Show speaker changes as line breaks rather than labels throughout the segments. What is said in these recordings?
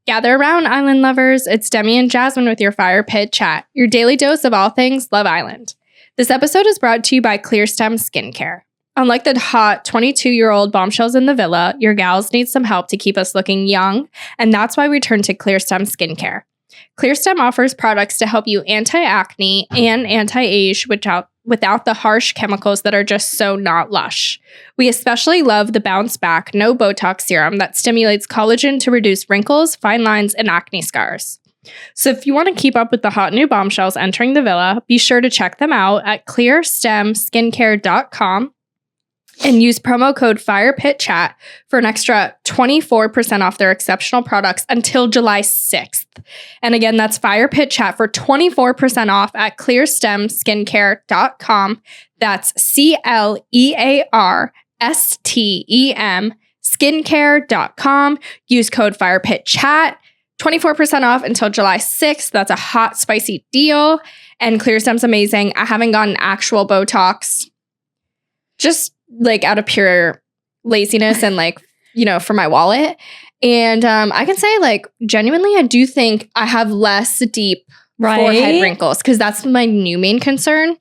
Gather around, Island lovers. It's Demi and Jasmine with your Fire Pit Chat, your daily dose of all things Love Island. This episode is brought to you by Clearstem Skincare. Unlike the hot 22-year-old bombshells in the villa, your gals need some help to keep us looking young, and that's why we turn to Clearstem Skincare. Clearstem offers products to help you anti-acne and anti-age without the harsh chemicals that are just so not lush. We especially love the Bounce Back No Botox Serum that stimulates collagen to reduce wrinkles, fine lines, and acne scars. So if you want to keep up with the hot new bombshells entering the villa, be sure to check them out at clearstemskincare.com and use promo code FIREPITCHAT for an extra 24% off their exceptional products until July 6th. And again, that's FIREPITCHAT for 24% off at clearstemskincare.com. That's CLEARSTEM skincare.com. Use code FIREPITCHAT. 24% off until July 6th. That's a hot, spicy deal. And Clearstem's amazing. I haven't gotten actual Botox. Just like out of pure laziness and like, you know, for my wallet. And I can say like genuinely, I do think I have less deep forehead wrinkles because that's my new main concern.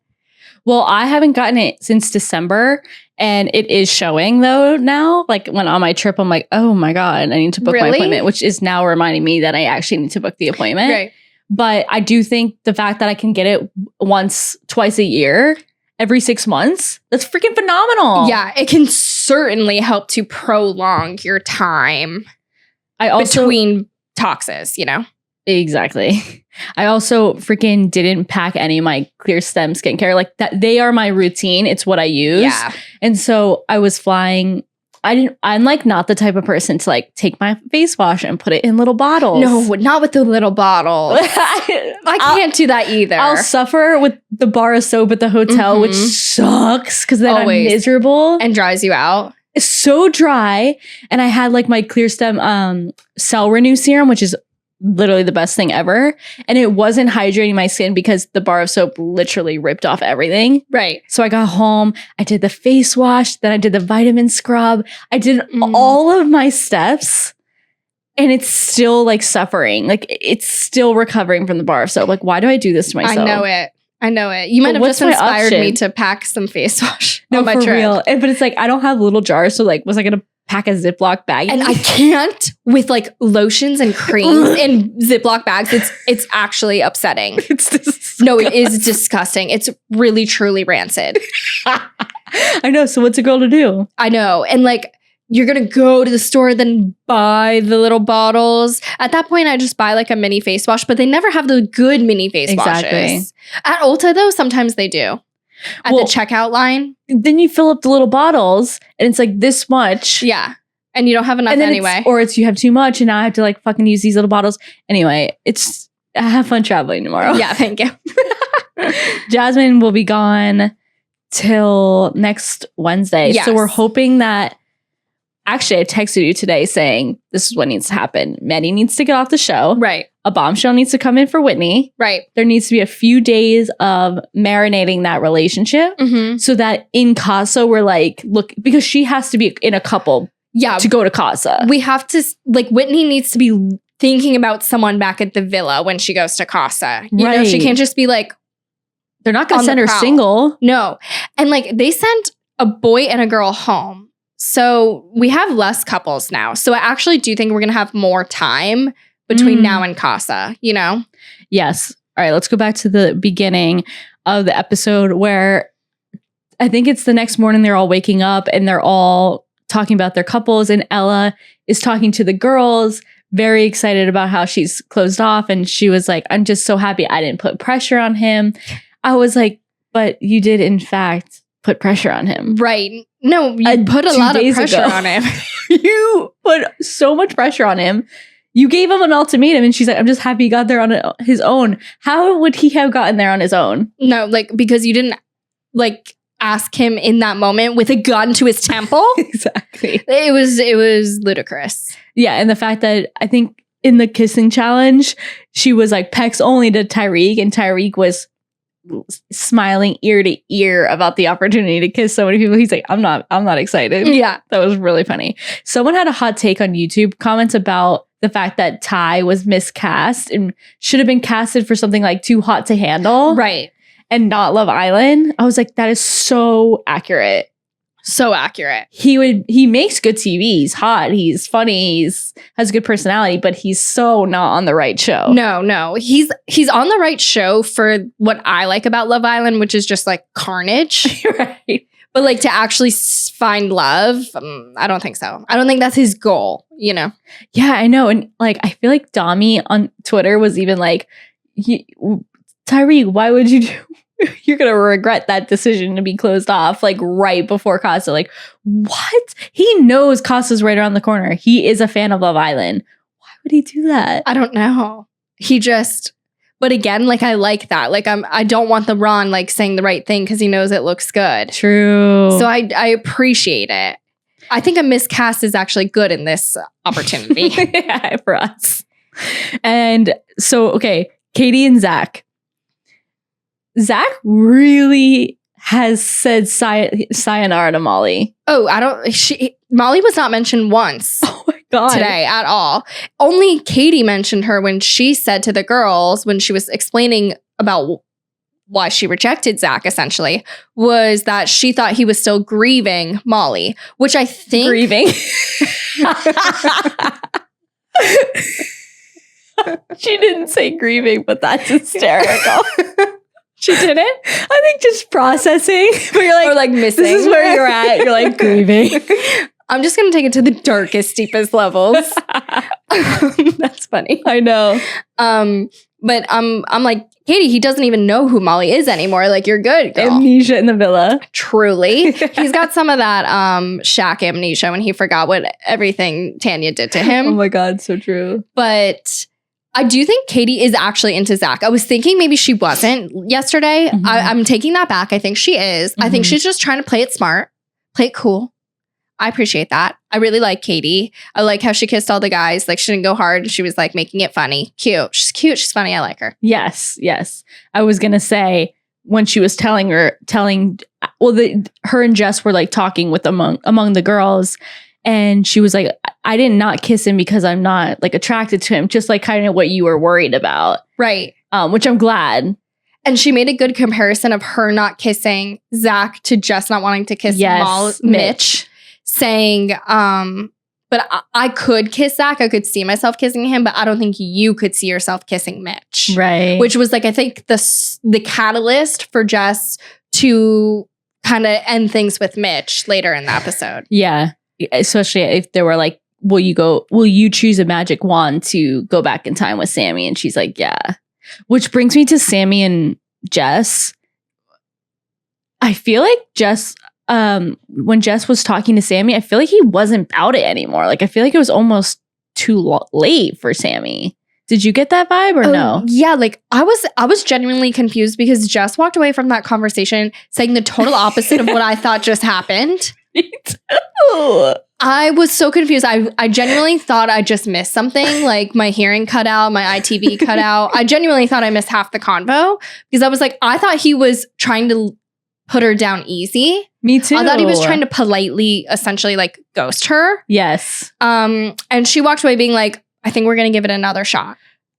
Well, I haven't gotten it since December and it is showing though now. Like when on my trip, I'm like, oh my God, I need to book my appointment, which is now reminding me that I actually need to book the appointment.
Right.
But I do think the fact that I can get it twice a year, every 6 months, that's freaking phenomenal.
Yeah, it can certainly help to prolong your time between toxes, you know?
Exactly. I also freaking didn't pack any of my Clearstem skincare. Like that, they are my routine. It's what I use.
Yeah.
And so I was flying. I'm like not the type of person to like take my face wash and put it in little bottles.
No, not with the little bottles. I can't do that either.
I'll suffer with the bar of soap at the hotel, which sucks because then
Always.
I'm miserable.
And dries you out.
It's so dry. And I had like my Clearstem Cell Renew Serum, which is literally the best thing ever. And it wasn't hydrating my skin because the bar of soap literally ripped off everything.
Right.
So I got home, I did the face wash, then I did the vitamin scrub. I did all of my steps and it's still like suffering. Like it's still recovering from the bar of soap. Like, why do I do this to myself?
I know it. You might have just inspired me to pack some face wash on my trip.
Real. But it's like, I don't have little jars. So like, was I going to pack a Ziploc bag?
And I can't with like lotions and creams in Ziploc bags. It's actually upsetting.
It's disgusting.
No, it is disgusting. It's really, truly rancid.
I know. So what's a girl to do?
I know. And like, you're going to go to the store, then buy the little bottles. At that point, I just buy like a mini face wash, but they never have the good mini face washes. At Ulta, though, sometimes they do. At the checkout line.
Then you fill up the little bottles and it's like this much.
Yeah. And you don't have enough anyway.
Or you have too much and now I have to like fucking use these little bottles. Anyway, I have fun traveling tomorrow.
Yeah, thank you.
Jasmine will be gone till next Wednesday.
Yes.
So we're hoping that, actually I texted you today saying this is what needs to happen. Maddie needs to get off the show.
Right.
A bombshell needs to come in for Whitney.
Right.
There needs to be a few days of marinating that relationship so that in Casa we're like, look, because she has to be in a couple to go to Casa.
We have to, like, Whitney needs to be thinking about someone back at the villa when she goes to Casa. You know, she can't just be like,
they're not going to send her single.
No. And like they sent a boy and a girl home. So we have less couples now. So I actually do think we're going to have more time between now and Casa, you know?
Yes. All right, let's go back to the beginning of the episode where I think it's the next morning they're all waking up and they're all talking about their couples and Ella is talking to the girls, very excited about how she's closed off. And she was like, I'm just so happy I didn't put pressure on him. I was like, but you did in fact put pressure on him.
Right. No, you put a lot of pressure on him.
You put so much pressure on him. You gave him an ultimatum and she's like, I'm just happy he got there on his own. How would he have gotten there on his own?
No, like, because you didn't like ask him in that moment with a gun to his temple.
Exactly.
It was ludicrous.
Yeah. And the fact that I think in the kissing challenge, she was like pecs only to Tyreek and Tyreek was smiling ear to ear about the opportunity to kiss so many people. He's like, I'm not excited.
Yeah.
That was really funny. Someone had a hot take on YouTube comments about the fact that Ty was miscast and should have been casted for something like Too Hot to Handle.
Right.
And not Love Island. I was like, that is so accurate.
So accurate.
He makes good TV. He's hot. He's funny. Has a good personality, but he's so not on the right show.
No. He's on the right show for what I like about Love Island, which is just like carnage.
Right.
But like to actually find love, I don't think so. I don't think that's his goal, you know?
Yeah, I know. And like, I feel like Dami on Twitter was even like, Tyreek, why would you do? You're going to regret that decision to be closed off like right before Casa. Like, what? He knows Casa's right around the corner. He is a fan of Love Island. Why would he do that?
I don't know. But again, like I like that. Like I don't want the Ron like saying the right thing because he knows it looks good.
True.
So I appreciate it. I think a miscast is actually good in this opportunity.
Yeah, for us. And so, okay, Katie and Zach. Zach really has said sayonara to Molly.
Oh, Molly was not mentioned once.
Oh my God.
Today at all. Only Katie mentioned her when she said to the girls, when she was explaining about why she rejected Zach, essentially, was that she thought he was still grieving Molly, which I think...
Grieving? She didn't say grieving, but that's hysterical.
She didn't?
I think just processing. But you're like,
or like missing.
This is where you're at. You're like grieving.
I'm just going to take it to the darkest, deepest levels. That's funny.
I know.
But I'm like, Katie, he doesn't even know who Molly is anymore. Like, you're good, girl.
Amnesia in the villa.
Truly. He's got some of that Shaq amnesia when he forgot what everything Tanya did to him.
Oh my God, so true.
But I do think Katie is actually into Zach. I was thinking maybe she wasn't yesterday.
Mm-hmm.
I'm taking that back. I think she is. Mm-hmm. I think she's just trying to play it smart, play it cool. I appreciate that. I really like Katie. I like how she kissed all the guys. Like, she didn't go hard. She was like making it funny. Cute. She's cute. She's funny. I like her.
Yes. I was going to say when she was her and Jess were like talking with among the girls. And she was like, I did not kiss him because I'm not like attracted to him. Just like kind of what you were worried about.
Right.
Which I'm glad.
And she made a good comparison of her not kissing Zach to Jess not wanting to kiss Mitch. Saying, but I could kiss Zach. I could see myself kissing him, but I don't think you could see yourself kissing Mitch.
Right.
Which was like, I think the catalyst for Jess to kind of end things with Mitch later in the episode.
Yeah. Especially if they were like, will you choose a magic wand to go back in time with Sammy? And she's like, yeah. Which brings me to Sammy and Jess. I feel like Jess... when Jess was talking to Sammy, I feel like he wasn't about it anymore. Like, I feel like it was almost too late for Sammy. Did you get that vibe or no?
Yeah, like I was genuinely confused because Jess walked away from that conversation saying the total opposite of what I thought just happened.
Me too.
I was so confused. I genuinely thought I just missed something, like my hearing cut out, my ITV cut out. I genuinely thought I missed half the convo because I was like, I thought he was trying to put her down easy.
Me too.
I thought he was trying to politely, essentially, like, ghost her.
Yes.
And she walked away being like, I think we're going to give it another shot.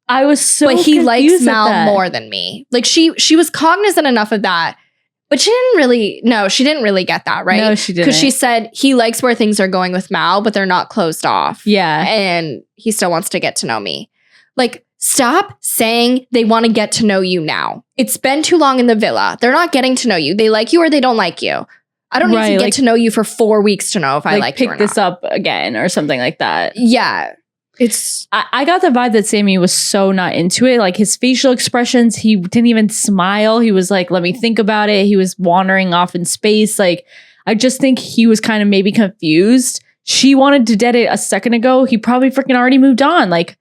I was so
But he likes Mal
that.
more than me. Like, she was cognizant enough of that, but she didn't really get that, right?
No, she didn't.
Because she said he likes where things are going with Mal, but they're not closed off.
Yeah.
And he still wants to get to know me. Like, stop saying they want to get to know you now. It's been too long in the villa. They're not getting to know you. They like you or they don't like you. I don't need to get to know you for 4 weeks to know if I like you or not.
Pick this up again or something like that.
Yeah.
I got the vibe that Sammy was so not into it. Like, his facial expressions, he didn't even smile. He was like, let me think about it. He was wandering off in space. Like, I just think he was kind of maybe confused. She wanted to dead it a second ago. He probably freaking already moved on. Like,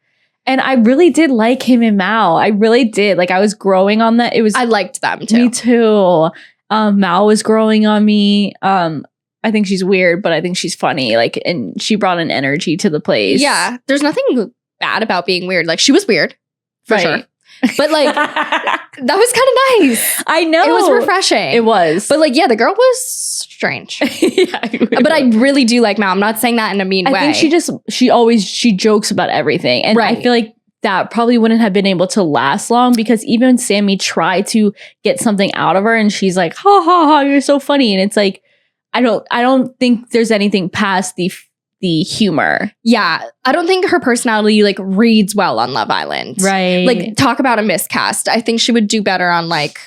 and I really did like him and Mal. I really did. Like, I was growing on that. I
liked them too.
Me too. Mal was growing on me. I think she's weird, but I think she's funny. Like, and she brought an energy to the place.
Yeah. There's nothing bad about being weird. Like, she was weird. For sure. But like, that was kind of nice.
I know.
It was refreshing.
It was.
But like, yeah, the girl was strange. But I really do like Mal. I'm not saying that in a mean way.
I think she jokes about everything. And I feel like that probably wouldn't have been able to last long because even Sammy tried to get something out of her and she's like, ha ha ha, you're so funny. And it's like, I don't think there's anything past the humor.
Yeah. I don't think her personality like reads well on Love Island.
Right.
Like talk about a miscast. I think she would do better on like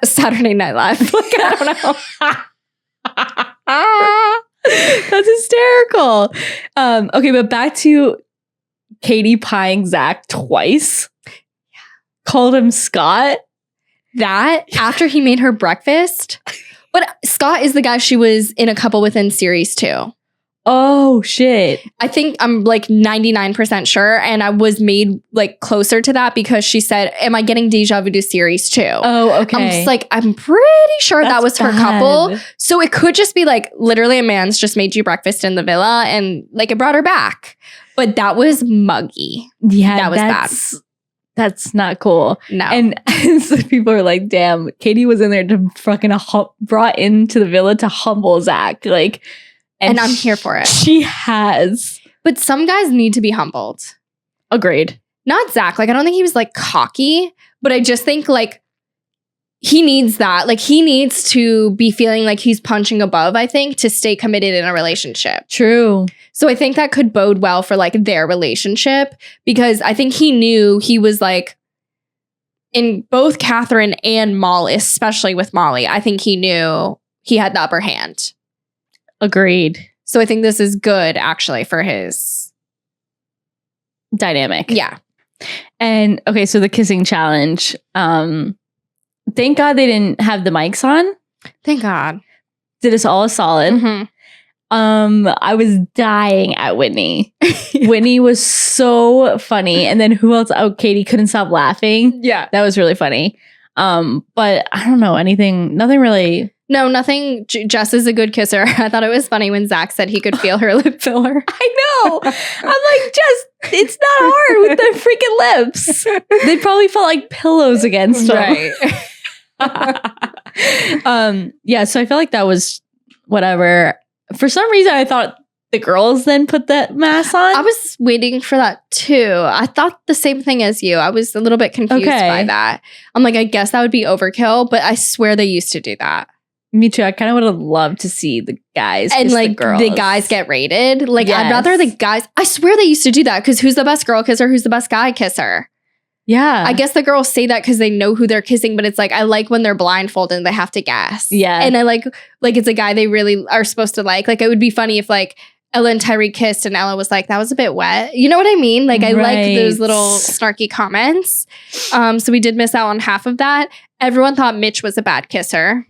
Saturday Night Live. Like, I don't know.
That's hysterical. Okay, but back to Katie pieing Zach twice. Called him Scott.
That after he made her breakfast. But Scott is the guy she was in a couple with in series 2.
Oh, shit.
I think I'm like 99% sure. And I was made like closer to that because she said, am I getting deja vu to series 2?
Oh, okay.
I'm just like, I'm pretty sure that was her couple. So it could just be like literally a man's just made you breakfast in the villa and like it brought her back. But that was muggy.
Yeah,
that was bad.
That's not cool.
No.
And so people are like, damn, Katie was in there to fucking brought into the villa to humble Zach. Like,
and I'm here for it.
She has.
But some guys need to be humbled.
Agreed.
Not Zach. Like, I don't think he was like cocky, but I just think like he needs that. Like, he needs to be feeling like he's punching above, I think, to stay committed in a relationship.
True.
So I think that could bode well for like their relationship because I think he knew he was like in both Catherine and Molly, especially with Molly. I think he knew he had the upper hand.
Agreed.
So I think this is good actually for his
dynamic.
Yeah.
And okay, so the kissing challenge. Thank God they didn't have the mics on.
Thank God.
Did us all a solid.
Mm-hmm.
I was dying at Whitney. Whitney was so funny. And then who else? Oh, Katie couldn't stop laughing.
Yeah.
That was really funny. But I don't know nothing really.
No, nothing. Jess is a good kisser. I thought it was funny when Zach said he could feel her lip filler.
I know. I'm like, Jess, it's not hard with the freaking lips. They probably felt like pillows against them.
Right.
Yeah, so I felt like that was whatever. For some reason, I thought the girls then put that mask on.
I was waiting for that too. I thought the same thing as you. I was a little bit confused by that. I'm like, I guess that would be overkill, but I swear they used to do that.
Me too. I kind of would have loved to see the guys
and like
the girls.
The guys get rated. Like, yes. I'd rather the guys. I swear they used to do that because who's the best girl kisser? Who's the best guy kisser?
Yeah.
I guess the girls say that because they know who they're kissing, but it's like, I like when they're blindfolded and they have to guess.
Yeah.
And I like it's a guy they really are supposed to like. Like, it would be funny if like Ella and Tyree kissed and Ella was like, that was a bit wet. You know what I mean? Like, I like those little snarky comments. So we did miss out on half of that. Everyone thought Mitch was a bad kisser.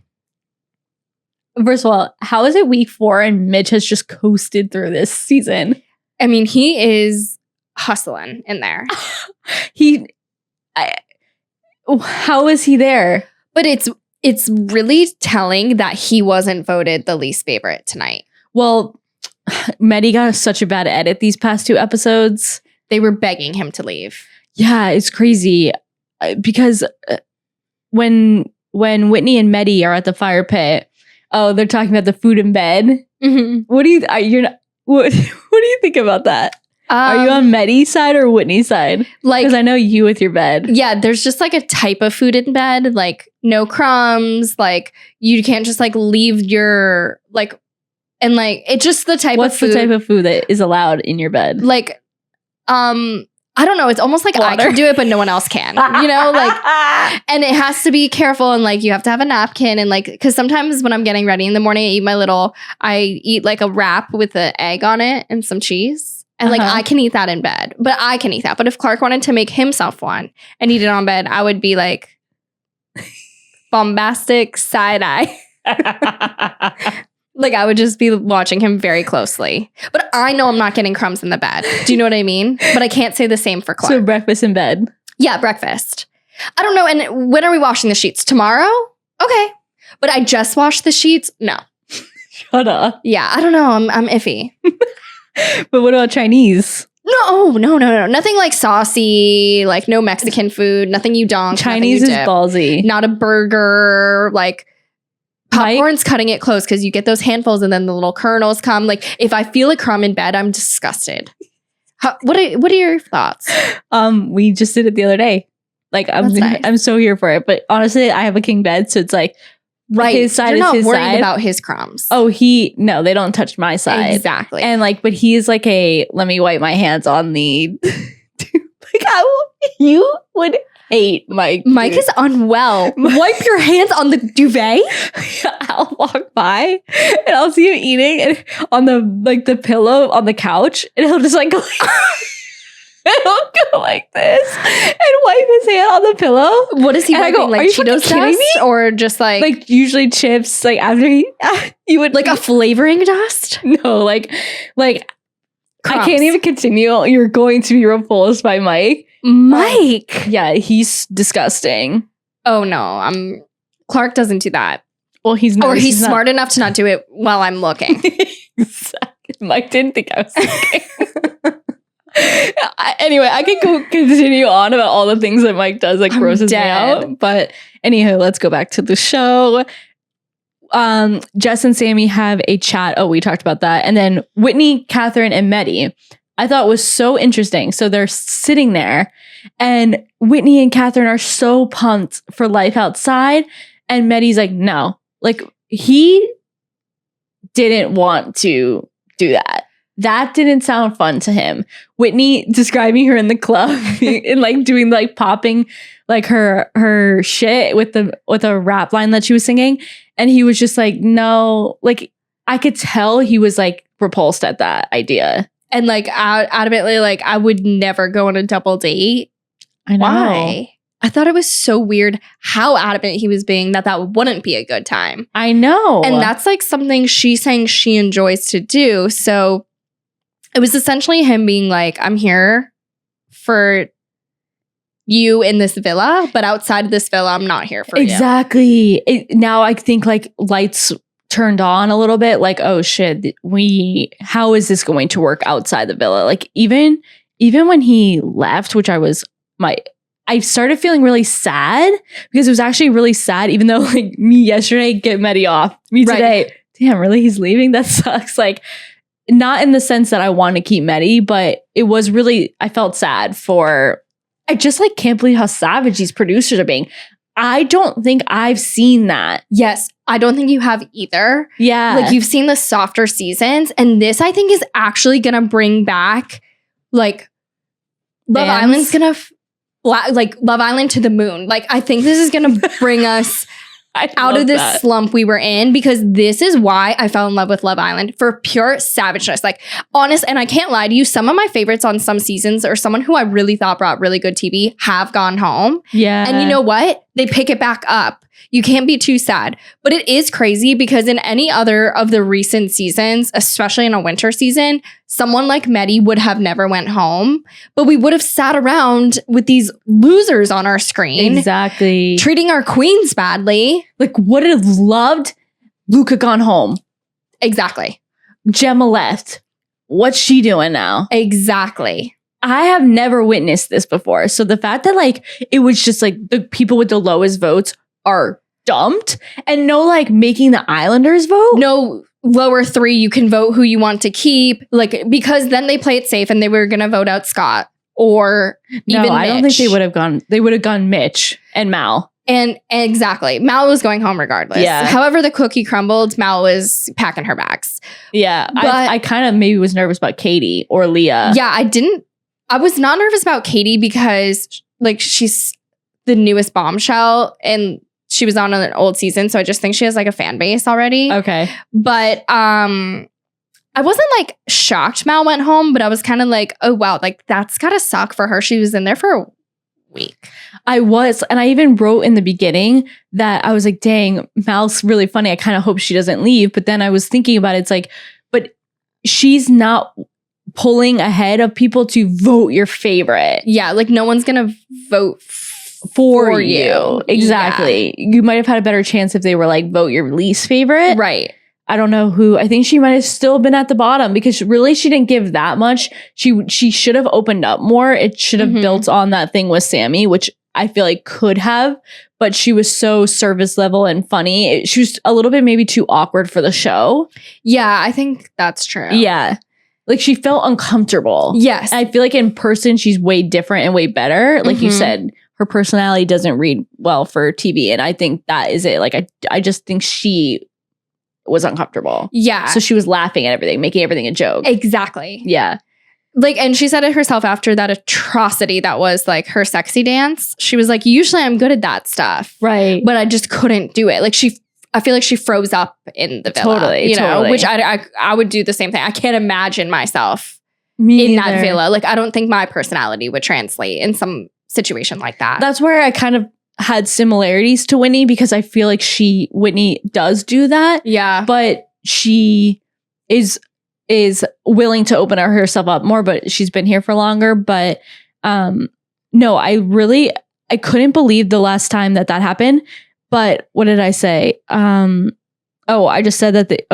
First of all, how is it week 4 and Mitch has just coasted through this season?
I mean, he is hustling in there.
How is he there?
But it's really telling that he wasn't voted the least favorite tonight.
Well, Medi got such a bad edit these past 2 episodes.
They were begging him to leave.
Yeah, it's crazy. Because when Whitney and Medi are at the fire pit, they're talking about the food in bed.
Mm-hmm.
What do you think about that? Are you on Medi's side or Whitney's side? Like, because I know you with your bed.
Yeah, there's just like a type of food in bed, like no crumbs, like you can't just like leave your like, and like it's just the type
What's
of food.
What's the type of food that is allowed in your bed?
Like, I don't know. It's almost like water. I can do it, but no one else can, you know, like, and it has to be careful. And like, you have to have a napkin and like, cause sometimes when I'm getting ready in the morning, I eat like a wrap with an egg on it and some cheese. And like, I can eat that in bed, but I can eat that. But if Clark wanted to make himself one and eat it on bed, I would be like bombastic side eye. Like, I would just be watching him very closely. But I know I'm not getting crumbs in the bed. Do you know what I mean? But I can't say the same for Clark.
So breakfast in bed?
Yeah, breakfast. I don't know. And when are we washing the sheets? Tomorrow? Okay. But I just washed the sheets? No.
Shut up.
Yeah, I don't know. I'm iffy.
But what about Chinese?
No. Nothing like saucy, like no Mexican food, nothing you donk.
Chinese
you
is
dip.
ballsy.
Not a burger, like popcorn's cutting it close because you get those handfuls and then the little kernels come. Like if I feel a crumb in bed, I'm disgusted. What are your thoughts?
We just did it the other day. Like I'm so here for it. But honestly, I have a king bed, so it's like
right.
His side
You're
is
not
his
worried
side.
about his crumbs.
Oh, no, they don't touch my side.
Exactly.
And like, but he is like let me wipe my hands on the you would hate Mike.
Mike is unwell. Wipe your hands on the duvet.
I'll walk by and I'll see him eating and on the pillow on the couch, and he'll just like he'll go like this and wipe his hand on the pillow.
What is he
and
wiping?
I go,
like Cheetos dust, or just like
usually chips? Like after you would
like a flavoring dust?
No, like
crumbs.
I can't even continue. You're going to be repulsed by Mike.
Mike.
Yeah, he's disgusting.
Oh no, Clark doesn't do that.
Well, he's
smart enough to not do it while I'm looking.
Mike didn't think I was looking. Anyway, I can continue on about all the things that Mike does that grosses me out. But anyhow, let's go back to the show. Jess and Sammy have a chat. Oh, we talked about that. And then Whitney, Catherine, and Meddy, I thought was so interesting. So they're sitting there and Whitney and Catherine are so pumped for life outside. And Meddy's like, no, like he didn't want to do that. That didn't sound fun to him. Whitney describing her in the club and like doing like popping like her shit with a rap line that she was singing. And he was just like, no, like I could tell he was like repulsed at that idea.
And like adamantly like, I would never go on a double date.
I know.
Why? I thought it was so weird how adamant he was being that wouldn't be a good time.
I know.
And that's like something she's saying she enjoys to do. So it was essentially him being like, I'm here for you in this villa, but outside of this villa, I'm not here for you.
Exactly. Now I think like lights turned on a little bit. Like, oh shit, how is this going to work outside the villa? Like even when he left, which I started feeling really sad because it was actually really sad, even though like me yesterday, get Meddy off. Me today, right. Damn, really? He's leaving? That sucks. Like, not in the sense that I want to keep Meddy, but it was really, I felt sad I just like can't believe how savage these producers are being. I don't think I've seen that.
Yes, I don't think you have either.
Yeah.
Like you've seen the softer seasons, and this I think is actually going to bring back like Love Island's going to like Love Island to the moon. Like I think this is going to bring us out of this slump we were in, because this is why I fell in love with Love Island, for pure savageness. Like honest, and I can't lie to you, some of my favorites on some seasons, or someone who I really thought brought really good TV, have gone home.
Yeah.
And you know what? They pick it back up. You can't be too sad. But it is crazy because in any other of the recent seasons, especially in a winter season, someone like Meddy would have never went home, but we would have sat around with these losers on our screen.
Exactly.
Treating our queens badly.
Like would have loved Luca gone home.
Exactly.
Gemma left. What's she doing now?
Exactly.
I have never witnessed this before. So the fact that like it was just like the people with the lowest votes are dumped, and no like making the Islanders vote.
No lower three, you can vote who you want to keep, like because then they play it safe and they were gonna vote out Scott or even Mitch.
I don't think they would have gone. They would have gone Mitch and Mal.
And exactly, Mal was going home regardless.
Yeah.
However the cookie crumbled, Mal was packing her bags.
Yeah, but I kind of maybe was nervous about Katie or Leah.
Yeah, I was not nervous about Katie because like she's the newest bombshell and she was on an old season, so I just think she has like a fan base already.
Okay.
But I wasn't like shocked Mal went home, but I was kind of like, oh wow, like that's gotta suck for her. She was in there for a week.
I was, and I even wrote in the beginning that I was like, dang, Mal's really funny. I kind of hope she doesn't leave. But then I was thinking about it, it's like, but she's not pulling ahead of people to vote your favorite.
Yeah, like no one's gonna vote for you.
Exactly. Yeah. You might have had a better chance if they were like vote your least favorite.
Right.
I don't know who. I think she might have still been at the bottom because really she didn't give that much. She should have opened up more. It should have built on that thing with Sammy, which I feel like could have, but she was so service level and funny. She was a little bit maybe too awkward for the show.
Yeah, I think that's true.
Yeah. Like she felt uncomfortable.
Yes.
I feel like in person, she's way different and way better. Like you said, her personality doesn't read well for TV. And I think that is it. Like I just think she was uncomfortable.
Yeah.
So she was laughing at everything, making everything a joke.
Exactly.
Yeah.
Like, and she said it herself after that atrocity that was like her sexy dance. She was like, usually I'm good at that stuff.
Right.
But I just couldn't do it. Like I feel like she froze up in the villa.
Totally.
You know,
totally.
which I would do the same thing. I can't imagine myself
Me
in
neither.
that villa. Like, I don't think my personality would translate in some situation like that.
That's where I kind of had similarities to Whitney because I feel like Whitney does do that.
Yeah.
But she is willing to open herself up more, but she's been here for longer. But no, I couldn't believe the last time that happened. But what did I say? I just said that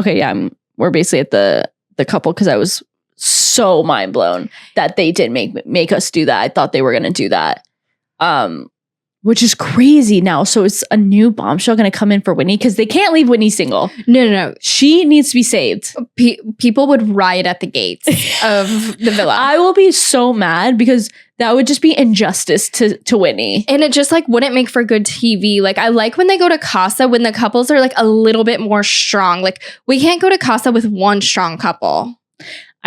we're basically at the couple because I was so mind blown that they did make us do that. I thought they were gonna do that. Which is crazy now. So it's a new bombshell going to come in for Whitney because they can't leave Whitney single.
No.
She needs to be saved.
People would riot at the gates of the villa.
I will be so mad because that would just be injustice to Whitney.
And it just like wouldn't make for good TV. Like I like when they go to Casa when the couples are like a little bit more strong. Like we can't go to Casa with one strong couple.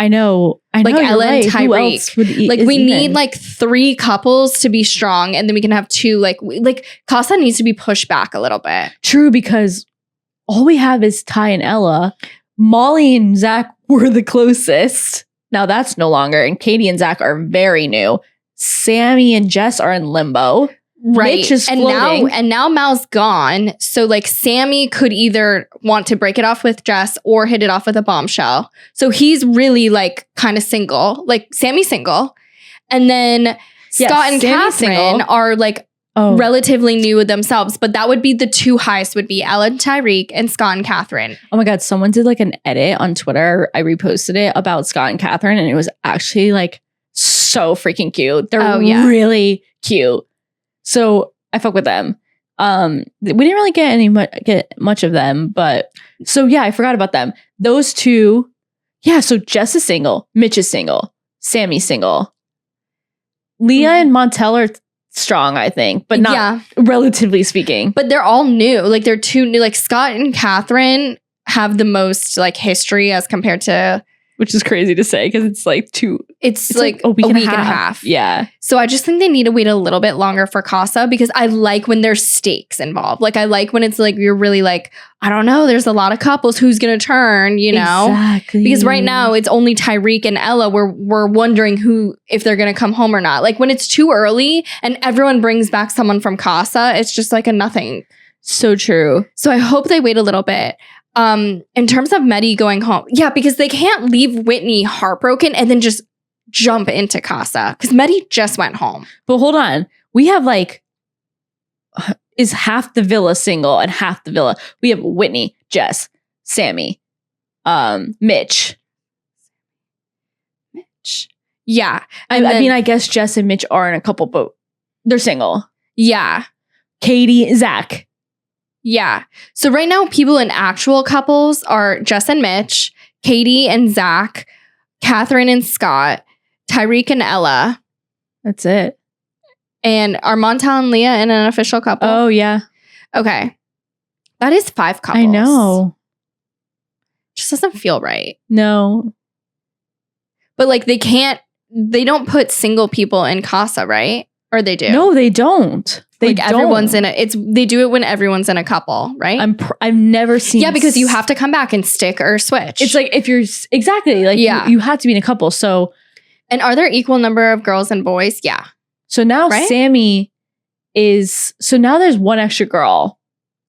I know.
Like Ella and
Who
Tyreek.
else would
Like we need like 3 couples to be strong, and then we can have 2. Like Casa needs to be pushed back a little bit.
True, because all we have is Ty and Ella. Molly and Zach were the closest. Now that's no longer, and Katie and Zach are very new. Sammy and Jess are in limbo.
Right.
Mitch is floating.
And now Mal's gone. So like Sammy could either want to break it off with Jess or hit it off with a bombshell. So he's really like kind of single. Like Sammy's single. And then Scott and Catherine are like relatively new with themselves. But that would be the 2 highest would be Ella and Tyreek and Scott and Catherine.
Oh my God. Someone did like an edit on Twitter. I reposted it about Scott and Catherine, and it was actually like so freaking cute. They're really cute. So I fuck with them. We didn't really get much of them, but so yeah, I forgot about them. Those 2, yeah. So Jess is single, Mitch is single, Sammy's single. Leah and Montel are strong, I think, but not relatively speaking.
But they're all new. Like they're 2 new. Like Scott and Catherine have the most like history as compared to.
Which is crazy to say because it's like
it's like
a week and a half. Yeah.
So I just think they need to wait a little bit longer for Casa because I like when there's stakes involved. Like I like when it's like you're really like, I don't know, there's a lot of couples. Who's going to turn, you know?
Exactly.
Because right now it's only Tyreek and Ella. We're wondering if they're going to come home or not. Like when it's too early and everyone brings back someone from Casa, it's just like a nothing.
So true.
So I hope they wait a little bit. In terms of Medi going home, because they can't leave Whitney heartbroken and then just jump into Casa because Medi just went home.
But hold on, we have like is half the villa single and half the villa. We have Whitney, Jess, Sammy, Mitch.
Yeah,
I mean, I guess Jess and Mitch are in a couple, but they're single.
Yeah,
Katie, Zach.
Yeah. So right now, people in actual couples are Jess and Mitch, Katie and Zach, Catherine and Scott, Tyreek and Ella.
That's it.
And are Montel and Leah in an official couple?
Oh, yeah.
Okay. That is 5 couples.
I know.
Just doesn't feel right.
No.
But like they don't put single people in Casa, right? Or they do?
No, they don't.
Everyone's in it. They do it when everyone's in a couple, right?
I've never seen.
Yeah, because you have to come back and stick or switch.
It's like if you're exactly like you have to be in a couple. So,
and are there equal number of girls and boys? Yeah.
So now Sammy is. So now there's 1 extra girl.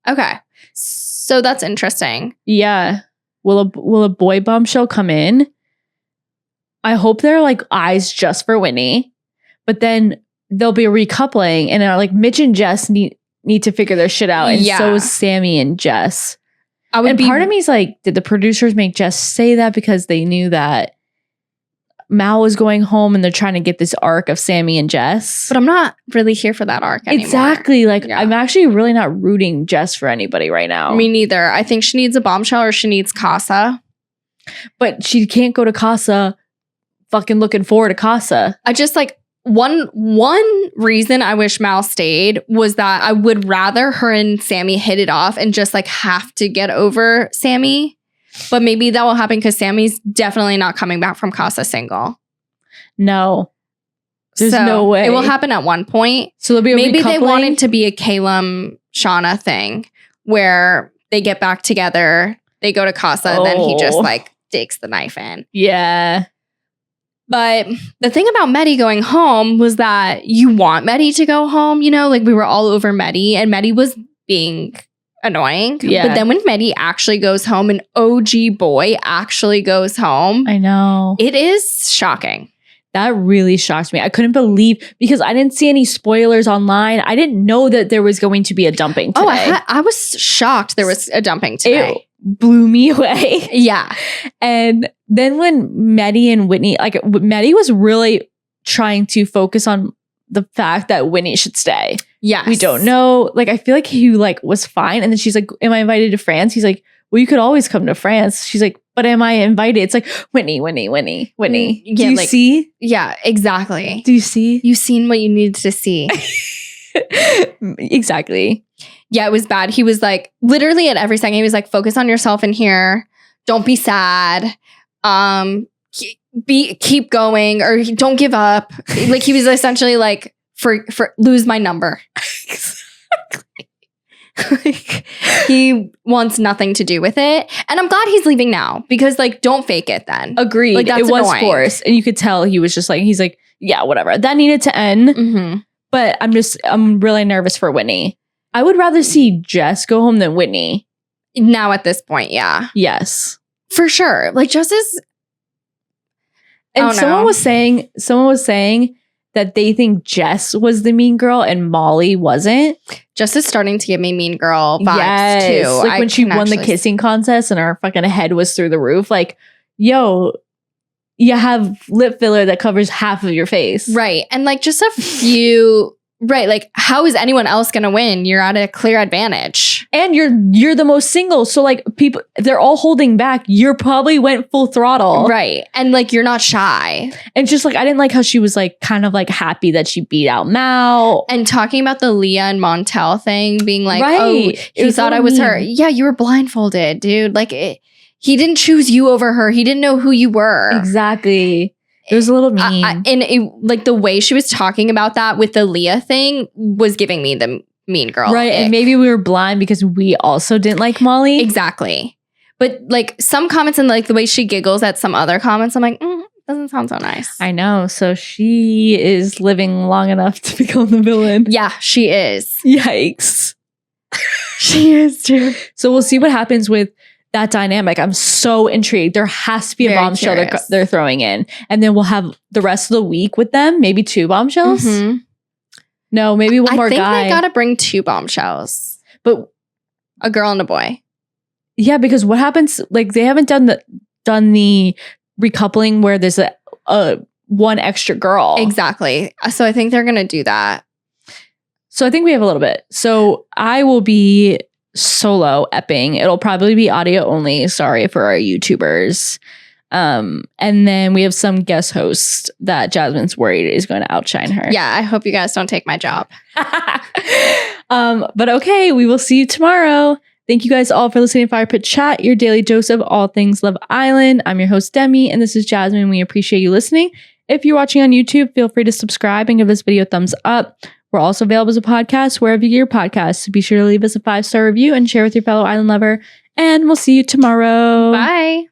Okay, so that's interesting.
Yeah. Will a boy bombshell come in? I hope they're like eyes just for Whitney, but then there'll be a recoupling, and like Mitch and Jess need to figure their shit out, and so is Sammy and Jess. Part of me is like, did the producers make Jess say that because they knew that Mal was going home and they're trying to get this arc of Sammy and Jess?
But I'm not really here for that arc anymore.
Exactly. Like, I'm actually really not rooting Jess for anybody right now.
Me neither. I think she needs a bombshell or she needs Casa.
But she can't go to Casa fucking looking forward to Casa.
I just like one reason I wish Mal stayed was that I would rather her and Sammy hit it off and just like have to get over Sammy. But maybe that will happen because Sammy's definitely not coming back from Casa single.
No. There's no way.
It will happen at one point.
So there'll be a
maybe
recoupling?
They want it to be a Calum Shauna thing where they get back together, they go to Casa, and then he just like digs the knife in.
Yeah.
But the thing about Medi going home was that you want Medi to go home, you know? Like we were all over Medi and Medi was being annoying.
Yeah.
But then when Medi actually goes home, an OG boy actually goes home.
I know.
It is shocking.
That really shocked me. I couldn't believe, because I didn't see any spoilers online. I didn't know that there was going to be a dumping today.
Oh, I was shocked there was a dumping today.
It blew me away.
Yeah.
And then when Medi and Whitney, like Medi was really trying to focus on the fact that Whitney should stay.
Yes.
We don't know. Like, I feel like he like was fine. And then she's like, am I invited to France? He's like, well, you could always come to France. She's like, but am I invited? It's like, Whitney.
Yeah,
Do you see?
Yeah, exactly.
Do you see?
You've seen what you needed to see.
Exactly.
Yeah, it was bad. He was like, literally at every second, he was like, focus on yourself in here. Don't be sad. Keep going, or don't give up. Like he was essentially like, for lose my number. Like, he wants nothing to do with it. And I'm glad he's leaving now because like, don't fake it then.
Agreed.
Like, that's
it was
annoying.
forced. And you could tell he was just like, he's like, yeah, whatever. That needed to end.
Mm-hmm.
But I'm really nervous for Whitney. I would rather see Jess go home than Whitney.
Now at this point, yeah.
Yes.
For sure. Like Jess is...
And someone was saying that they think Jess was the mean girl and Molly wasn't.
Jess is starting to give me mean girl vibes too.
Like when she won the kissing contest and her fucking head was through the roof. Like, yo, you have lip filler that covers half of your face.
Right. And like just a few... Right. Like, how is anyone else going to win? You're at a clear advantage.
And you're the most single. So like people, they're all holding back. You probably went full throttle.
Right. And like, you're not shy.
And just like, I didn't like how she was like kind of like happy that she beat out Mal.
And talking about the Leah and Montel thing, being like,
right.
Oh, he thought I was her. Yeah, you were blindfolded, dude. Like, he didn't choose you over her. He didn't know who you were.
Exactly. It was a little mean.
Like the way she was talking about that with the Leah thing was giving me the mean girl.
Right.
ick.
And maybe we were blind because we also didn't like Molly.
Exactly. But like some comments and like the way she giggles at some other comments, I'm like, doesn't sound so nice.
I know. So she is living long enough to become the villain.
Yeah, she is.
Yikes.
She is too.
So we'll see what happens with that dynamic. I'm so intrigued. There has to be a
Very
bombshell
curious.
they're throwing in. And then we'll have the rest of the week with them. Maybe 2 bombshells.
Mm-hmm.
No, maybe one more guy.
I think they gotta bring 2 bombshells.
But
a girl and a boy.
Yeah, because what happens, like they haven't done the recoupling where there's a one extra girl.
Exactly. So I think they're gonna do that.
So I think we have a little bit. So I will be solo epping. It'll probably be audio only. Sorry for our YouTubers. And then we have some guest host that Jasmine's worried is going to outshine her.
Yeah, I hope you guys don't take my job.
But okay, we will see you tomorrow. Thank you guys all for listening to Fire Pit Chat, your daily dose of all things Love Island. I'm your host, Demi, and this is Jasmine. We appreciate you listening. If you're watching on YouTube, feel free to subscribe and give this video a thumbs up. We're also available as a podcast wherever you get your podcasts. So be sure to leave us a 5-star review and share with your fellow island lover. And we'll see you tomorrow.
Bye.